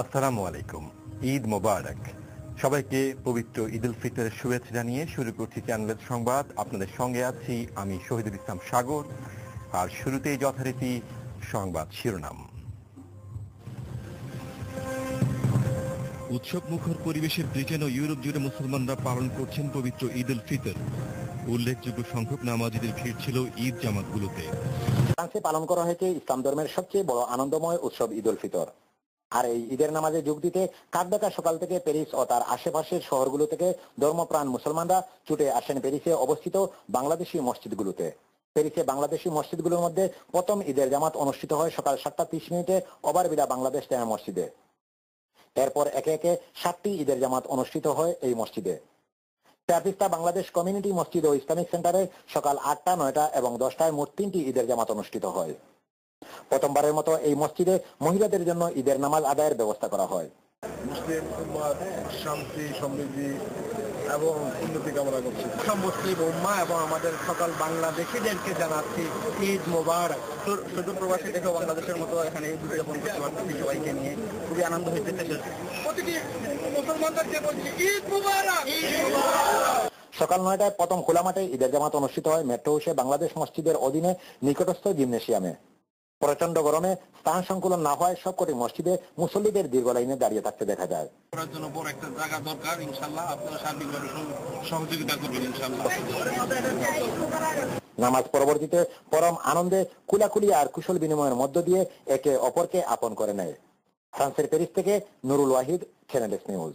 আসসালামু আলাইকুম। ঈদ মোবারক। সবাইকে পবিত্র ঈদ উল ফিতরের শুভেচ্ছা জানিয়ে শুরু করছি চ্যানেলের সংবাদ। আপনাদের সঙ্গে আছি আমি শহীদুল ইসলাম সাগর। আর শুরুতেই যথারীতি সংবাদ শিরোনাম। উৎসব মুখর পরিবেশে ব্রিটেন ও ইউরোপ জুড়ে মুসলমানরা পালন করছেন পবিত্র ঈদ উল ফিতর। উল্লেখযোগ্য সংখ্যক নামাজীদের ভিড় ছিল ঈদ জামাতগুলোতে। ফ্রান্সে পালন করা হয়েছে ইসলাম ধর্মের সবচেয়ে বড় আনন্দময় উৎসব ঈদ উল ফিতর। আর এই ঈদের নামাজে যোগ দিতে কাকডাকা সকাল থেকে প্যারিস ও তার আশেপাশের শহরগুলো থেকে ধর্মপ্রাণ মুসলমানরা ছুটে আসেন প্যারিসে অবস্থিত বাংলাদেশি মসজিদগুলোতে। প্যারিসে বাংলাদেশি মসজিদগুলোর মধ্যে প্রথম ঈদের জামাত অনুষ্ঠিত হয় সকাল 7:30 ওভারবিদা বাংলাদেশ জামে মসজিদে। এরপর একে একে 7টি ঈদের জামাত অনুষ্ঠিত হয় এই মসজিদে। চারপিস্তা বাংলাদেশ কমিউনিটি মসজিদ ও ইসলামিক সেন্টারে সকাল 8টা, 9টা এবং 10টায় মোট 3টি ঈদের জামাত অনুষ্ঠিত হয়। প্রথমবারের মতো এই মসজিদে মহিলাদের জন্য ঈদের নামাজ আদায়ের ব্যবস্থা করা হয়। মুসলিম উম্মাহ শান্তি সমৃদ্ধি এবং উন্নতি কামনা করছি। মুসলিম উম্মাহ এবং আমাদের সকল বাংলাদেশিদেরকে জানাচ্ছি ঈদ মোবারক। শুধু প্রবাসী থেকে বাংলাদেশের মতো এখানে উদযাপন করতে পারতেছি সবাইকে নিয়ে, খুবই আনন্দ হইতেছে। প্রতিটি মুসলমানদেরকে বলছি ঈদ মোবারক। সকাল 9টায় প্রথম খোলা মাঠে ঈদের জামাত অনুষ্ঠিত হয় মেট্রো হাউসে বাংলাদেশ মসজিদের অধীনে নিকটস্থ জিমনেশিয়ামে। প্রচন্ড গরমে স্থান সংকুলন না হওয়ায় সবকটি মসজিদে মুসল্লিদের দীর্ঘ লাইনে দাঁড়িয়ে থাকতে দেখা যায়। করার জন্য বড় একটা জায়গা দরকার, ইনশাআল্লাহ আপনারা সার্বিকভাবে সহযোগিতা করবেন ইনশাআল্লাহ। নামাজ পরবর্তীতে পরম আনন্দে কুলাকুলি আর কুশল বিনিময়ের মধ্য দিয়ে একে অপরকে আপন করে নেয়। ফ্রান্সের প্যারিস থেকে Nurul Wahid, channel S news.